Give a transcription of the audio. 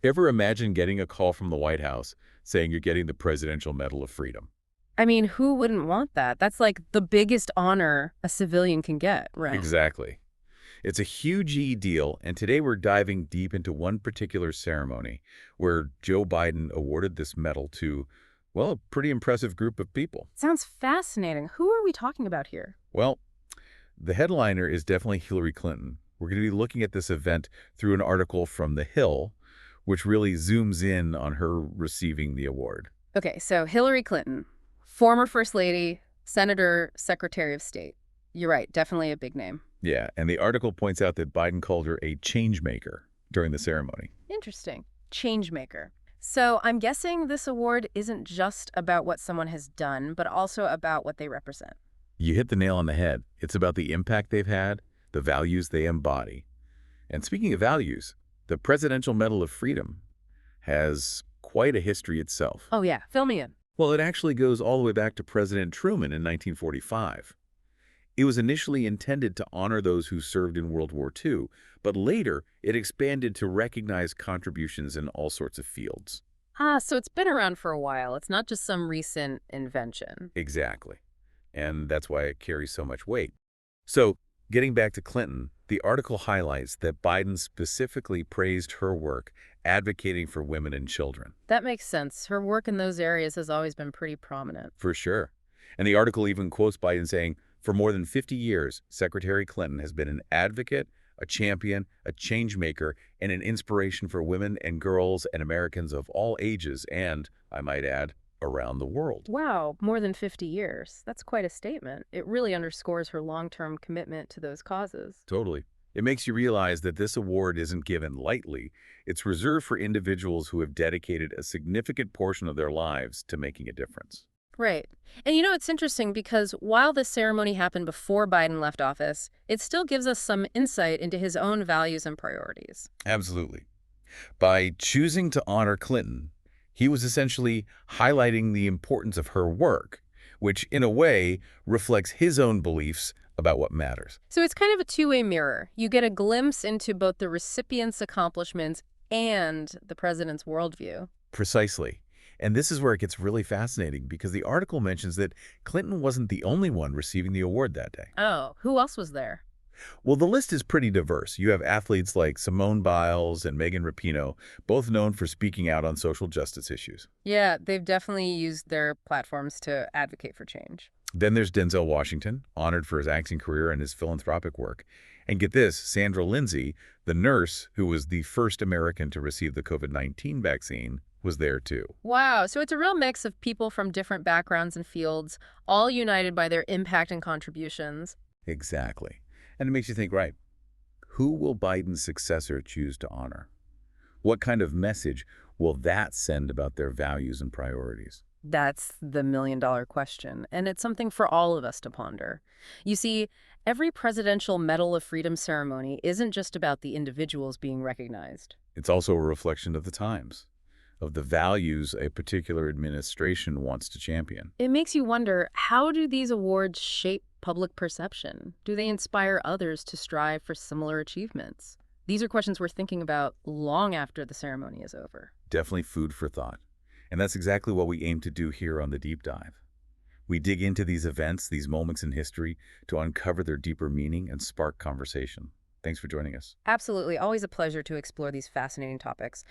Ever imagine getting a call from the White House saying you're getting the Presidential Medal of Freedom? I mean, who wouldn't want that? That's like the biggest honor a civilian can get, right? Exactly. It's a huge deal, and today we're diving deep into one particular ceremony where Joe Biden awarded this medal to, well, a pretty impressive group of people. Sounds fascinating. Who are we talking about here? Well, the headliner is definitely Hillary Clinton. We're going to be looking at this event through an article from The Hill, which really zooms in on her receiving the award. Okay, so Hillary Clinton, former First Lady, Senator, Secretary of State. You're right, definitely a big name. Yeah, and the article points out that Biden called her a change maker during the ceremony. Interesting. Changemaker. So I'm guessing this award isn't just about what someone has done, but also about what they represent. You hit the nail on the head. It's about the impact they've had, the values they embody. And speaking of values, the Presidential Medal of Freedom has quite a history itself. Oh yeah, fill me in. Well, it actually goes all the way back to President Truman in 1945. It was initially intended to honor those who served in World War II, but later it expanded to recognize contributions in all sorts of fields. Ah, so it's been around for a while. It's not just some recent invention. Exactly. And that's why it carries so much weight. So, getting back to Clinton, the article highlights that Biden specifically praised her work advocating for women and children. That makes sense. Her work in those areas has always been pretty prominent. For sure. And the article even quotes Biden saying, for more than 50 years, Secretary Clinton has been an advocate, a champion, a change maker, and an inspiration for women and girls and Americans of all ages and, I might add, around the world. Wow, more than 50 years. That's quite a statement. It really underscores her long-term commitment to those causes. Totally. It makes you realize that this award isn't given lightly. It's reserved for individuals who have dedicated a significant portion of their lives to making a difference. Right. And you know, it's interesting because while this ceremony happened before Biden left office, it still gives us some insight into his own values and priorities. Absolutely. By choosing to honor Clinton, he was essentially highlighting the importance of her work, which in a way reflects his own beliefs about what matters. So it's kind of a two-way mirror. You get a glimpse into both the recipient's accomplishments and the president's worldview. Precisely. And this is where it gets really fascinating because the article mentions that Clinton wasn't the only one receiving the award that day. Oh, who else was there? Well, the list is pretty diverse. You have athletes like Simone Biles and Megan Rapinoe, both known for speaking out on social justice issues. Yeah, they've definitely used their platforms to advocate for change. Then there's Denzel Washington, honored for his acting career and his philanthropic work. And get this, Sandra Lindsay, the nurse who was the first American to receive the COVID-19 vaccine, was there too. Wow, so it's a real mix of people from different backgrounds and fields, all united by their impact and contributions. Exactly. And it makes you think, right, who will Biden's successor choose to honor? What kind of message will that send about their values and priorities? That's the million-dollar question, and it's something for all of us to ponder. You see, every Presidential Medal of Freedom ceremony isn't just about the individuals being recognized. It's also a reflection of the times, of the values a particular administration wants to champion. It makes you wonder, how do these awards shape public perception? Do they inspire others to strive for similar achievements? These are questions we're thinking about long after the ceremony is over. Definitely food for thought. And that's exactly what we aim to do here on the Deep Dive. We dig into these events, these moments in history, to uncover their deeper meaning and spark conversation. Thanks for joining us. Absolutely. Always a pleasure to explore these fascinating topics.